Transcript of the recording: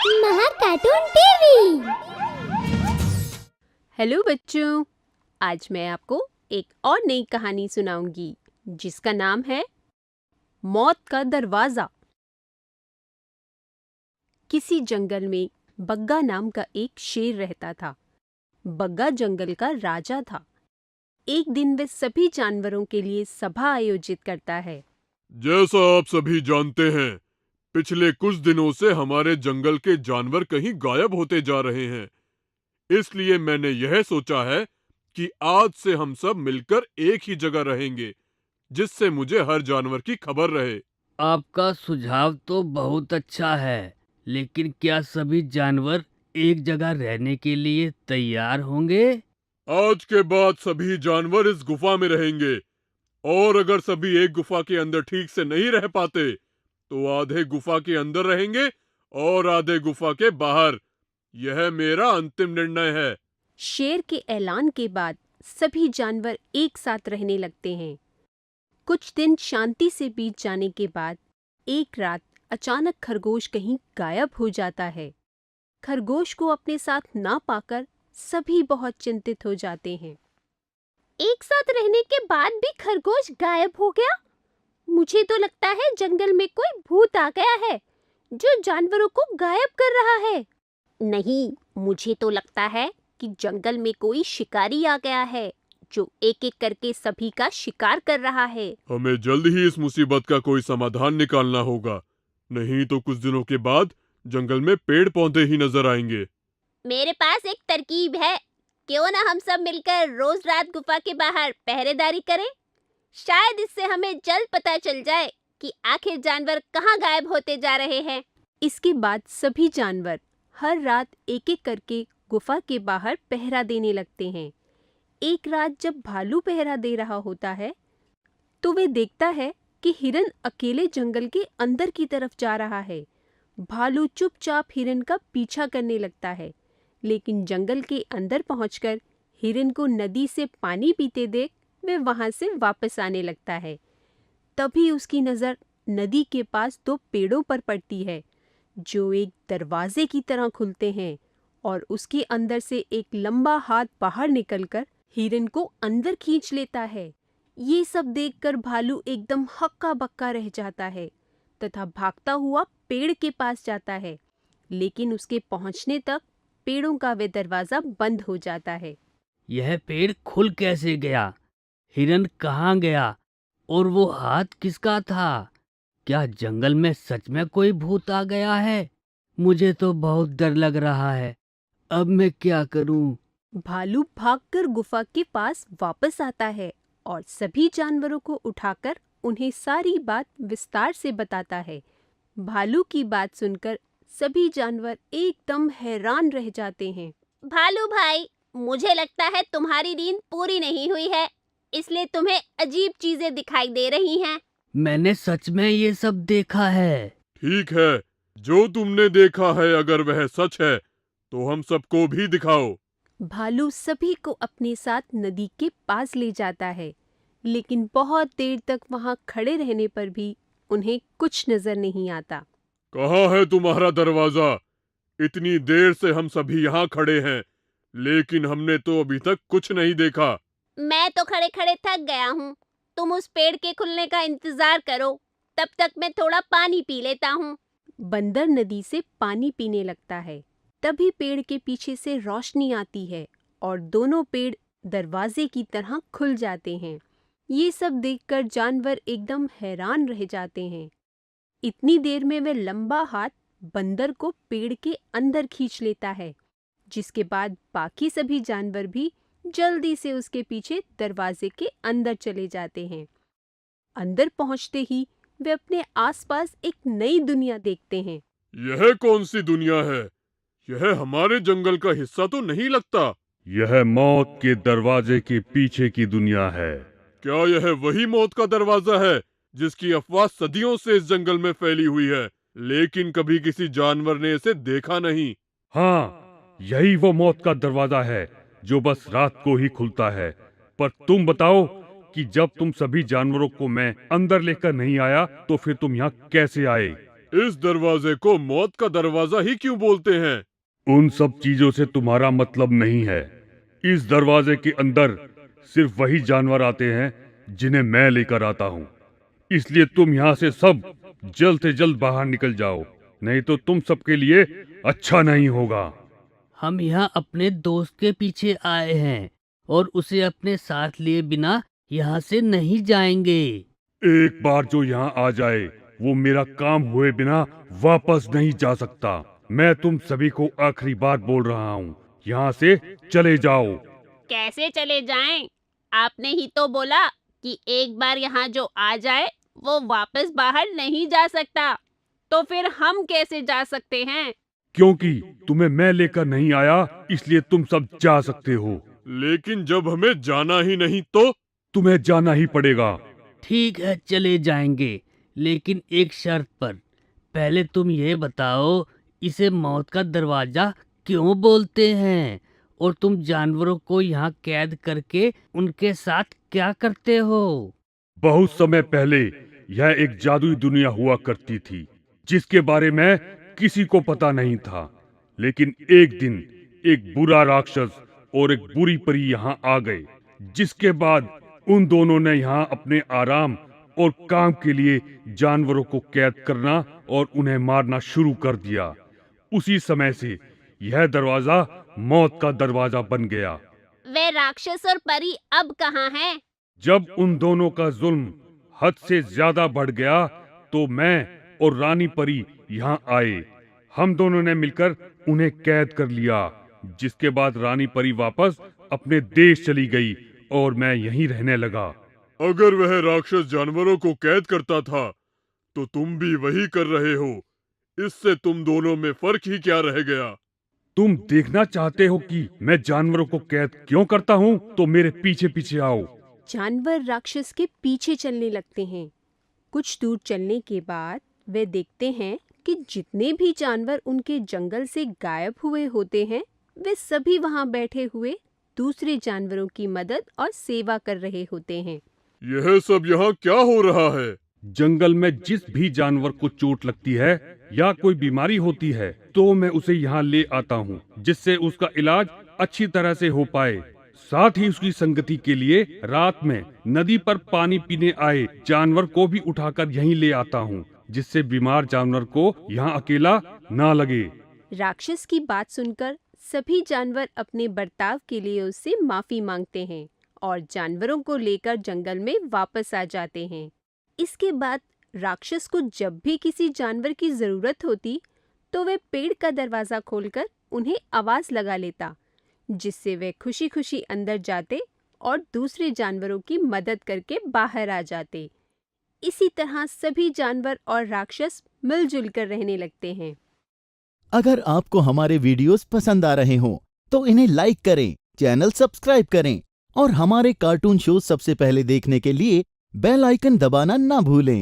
महाकार्टून TV. Hello बच्चों, आज मैं आपको एक और नई कहानी सुनाऊंगी जिसका नाम है मौत का दरवाजा। किसी जंगल में बग्गा नाम का एक शेर रहता था। बग्गा जंगल का राजा था। एक दिन वह सभी जानवरों के लिए सभा आयोजित करता है। जैसा आप सभी जानते हैं, पिछले कुछ दिनों से हमारे जंगल के जानवर कहीं गायब होते जा रहे हैं। इसलिए मैंने यह सोचा है कि आज से हम सब मिलकर एक ही जगह रहेंगे, जिससे मुझे हर जानवर की खबर रहे। आपका सुझाव तो बहुत अच्छा है, लेकिन क्या सभी जानवर एक जगह रहने के लिए तैयार होंगे? आज के बाद सभी जानवर इस गुफा में रहेंगे, और अगर सभी एक गुफा के अंदर ठीक से नहीं रह पाते, तो आधे गुफा के अंदर रहेंगे और आधे गुफा के बाहर। यह मेरा अंतिम निर्णय है। शेर के ऐलान के बाद सभी जानवर एक साथ रहने लगते हैं। कुछ दिन शांति से बीत जाने के बाद एक रात अचानक खरगोश कहीं गायब हो जाता है। खरगोश को अपने साथ ना पाकर सभी बहुत चिंतित हो जाते हैं। एक साथ रहने के बाद भी खरगोश गायब हो गया। मुझे तो लगता है जंगल में कोई भूत आ गया है जो जानवरों को गायब कर रहा है। नहीं, मुझे तो लगता है कि जंगल में कोई शिकारी आ गया है जो एक एक करके सभी का शिकार कर रहा है। हमें जल्द ही इस मुसीबत का कोई समाधान निकालना होगा, नहीं तो कुछ दिनों के बाद जंगल में पेड़ पौधे ही नजर आएंगे। मेरे पास एक तरकीब है। क्यों ना हम सब मिलकर रोज रात गुफा के बाहर पहरेदारी करें? शायद इससे हमें जल्द पता चल जाए कि आखिर जानवर कहाँ गायब होते जा रहे हैं। इसके बाद सभी जानवर हर रात एक एक करके गुफा के बाहर पहरा देने लगते हैं। एक रात जब भालू पहरा दे रहा होता है, तो वे देखता है कि हिरन अकेले जंगल के अंदर की तरफ जा रहा है। भालू चुपचाप हिरन का पीछा करने लगता है, लेकिन जंगल के अंदर पहुंचकर हिरन को नदी से पानी पीते देख वे वहां से वापस आने लगता है। तभी उसकी नज़र नदी के पास दो पेड़ों पर पड़ती है, जो एक दरवाजे की तरह खुलते हैं, और उसके अंदर से एक लंबा हाथ बाहर निकलकर हिरन को अंदर खींच लेता है। ये सब देखकर भालू एकदम हक्का बक्का रह जाता है तथा भागता हुआ पेड़ के पास जाता है, लेकिन उसके पहुंचने तक पेड़ों का वे दरवाजा बंद हो जाता है। यह पेड़ खुल कैसे गया? हिरन कहाँ गया? और वो हाथ किसका था? क्या जंगल में सच में कोई भूत आ गया है? मुझे तो बहुत डर लग रहा है। अब मैं क्या करूं? भालू भागकर गुफा के पास वापस आता है और सभी जानवरों को उठाकर उन्हें सारी बात विस्तार से बताता है। भालू की बात सुनकर सभी जानवर एकदम हैरान रह जाते हैं। भालू भाई, मुझे लगता है तुम्हारी नींद पूरी नहीं हुई है, इसलिए तुम्हें अजीब चीजें दिखाई दे रही हैं। मैंने सच में ये सब देखा है। ठीक है, जो तुमने देखा है अगर वह सच है, तो हम सबको भी दिखाओ। भालू सभी को अपने साथ नदी के पास ले जाता है, लेकिन बहुत देर तक वहां खड़े रहने पर भी उन्हें कुछ नजर नहीं आता। कहाँ है तुम्हारा दरवाजा? इतनी देर से हम सभी यहाँ खड़े हैं, लेकिन हमने तो अभी तक कुछ नहीं देखा। मैं तो खड़े खड़े थक गया हूँ। तुम उस पेड़ के खुलने का इंतजार करो, तब तक मैं थोड़ा पानी पी लेता हूँ। बंदर नदी से पानी पीने लगता है। तभी पेड़ के पीछे से रोशनी आती है और दोनों पेड़ दरवाजे की तरह खुल जाते हैं। ये सब देखकर जानवर एकदम हैरान रह जाते हैं। इतनी देर में वह लंबा हाथ बंदर को पेड़ के अंदर खींच लेता है, जिसके बाद बाकी सभी जानवर भी जल्दी से उसके पीछे दरवाजे के अंदर चले जाते हैं। अंदर पहुंचते ही वे अपने आसपास एक नई दुनिया देखते हैं। यह कौन सी दुनिया है? यह हमारे जंगल का हिस्सा तो नहीं लगता। यह मौत के दरवाजे के पीछे की दुनिया है। क्या यह वही मौत का दरवाजा है जिसकी अफवाह सदियों से इस जंगल में फैली हुई है, लेकिन कभी किसी जानवर ने इसे देखा नहीं? हाँ, यही वो मौत का दरवाजा है जो बस रात को ही खुलता है। पर तुम बताओ कि जब तुम सभी जानवरों को मैं अंदर लेकर नहीं आया, तो फिर तुम यहाँ कैसे आए? इस दरवाजे को मौत का दरवाजा ही क्यों बोलते हैं? उन सब चीजों से तुम्हारा मतलब नहीं है। इस दरवाजे के अंदर सिर्फ वही जानवर आते हैं जिन्हें मैं लेकर आता हूँ। इसलिए तुम यहाँ से सब जल्द से जल्द बाहर निकल जाओ, नहीं तो तुम सबके लिए अच्छा नहीं होगा। हम यहाँ अपने दोस्त के पीछे आए हैं और उसे अपने साथ लिए बिना यहाँ से नहीं जाएंगे। एक बार जो यहाँ आ जाए वो मेरा काम हुए बिना वापस नहीं जा सकता। मैं तुम सभी को आखिरी बार बोल रहा हूँ, यहाँ से चले जाओ। कैसे चले जाएं? आपने ही तो बोला कि एक बार यहाँ जो आ जाए वो वापस बाहर नहीं जा सकता। तो फिर हम कैसे जा सकते हैं? क्योंकि तुम्हें मैं लेकर नहीं आया, इसलिए तुम सब जा सकते हो। लेकिन जब हमें जाना ही नहीं तो? तुम्हें जाना ही पड़ेगा। ठीक है, चले जाएंगे, लेकिन एक शर्त पर। पहले तुम ये बताओ, इसे मौत का दरवाजा क्यों बोलते हैं और तुम जानवरों को यहाँ कैद करके उनके साथ क्या करते हो? बहुत समय पहले यह एक जादुई दुनिया हुआ करती थी जिसके बारे में किसी को पता नहीं था। लेकिन एक दिन एक बुरा राक्षस और एक बुरी परी यहाँ आ गए, जिसके बाद उन दोनों ने यहाँ अपने आराम और काम के लिए जानवरों को कैद करना और उन्हें मारना शुरू कर दिया। उसी समय से यह दरवाजा मौत का दरवाजा बन गया। वे राक्षस और परी अब कहाँ हैं? जब उन दोनों का जुल्म हद से ज्यादा बढ़ गया तो मैं और रानी परी यहाँ आए। हम दोनों ने मिलकर उन्हें कैद कर लिया, जिसके बाद रानी परी वापस अपने देश चली गई और मैं यहीं रहने लगा। अगर वह राक्षस जानवरों को कैद करता था तो तुम भी वही कर रहे हो। इससे तुम दोनों में फर्क ही क्या रह गया? तुम देखना चाहते हो कि मैं जानवरों को कैद क्यों करता हूँ, तो मेरे पीछे पीछे आओ। जानवर राक्षस के पीछे चलने लगते हैं। कुछ दूर चलने के बाद वे देखते हैं कि जितने भी जानवर उनके जंगल से गायब हुए होते हैं, वे सभी वहां बैठे हुए दूसरे जानवरों की मदद और सेवा कर रहे होते हैं। यह सब यहाँ क्या हो रहा है? जंगल में जिस भी जानवर को चोट लगती है या कोई बीमारी होती है तो मैं उसे यहाँ ले आता हूँ, जिससे उसका इलाज अच्छी तरह से हो पाए। साथ ही उसकी संगति के लिए रात में नदी पर पानी पीने आए जानवर को भी उठाकर यहीं ले आता हूँ, जिससे बीमार जानवर को यहाँ अकेला ना लगे। राक्षस की बात सुनकर सभी जानवर अपने बर्ताव के लिए उससे माफी मांगते हैं और जानवरों को लेकर जंगल में वापस आ जाते हैं। इसके बाद राक्षस को जब भी किसी जानवर की जरूरत होती तो वे पेड़ का दरवाजा खोलकर उन्हें आवाज लगा लेता, जिससे वे खुशी खुशी अंदर जाते और दूसरे जानवरों की मदद करके बाहर आ जाते। इसी तरह सभी जानवर और राक्षस मिलजुल कर रहने लगते हैं। अगर आपको हमारे वीडियोस पसंद आ रहे हों तो इन्हें लाइक करें, चैनल सब्सक्राइब करें और हमारे कार्टून शो सबसे पहले देखने के लिए बेल आइकन दबाना ना भूलें।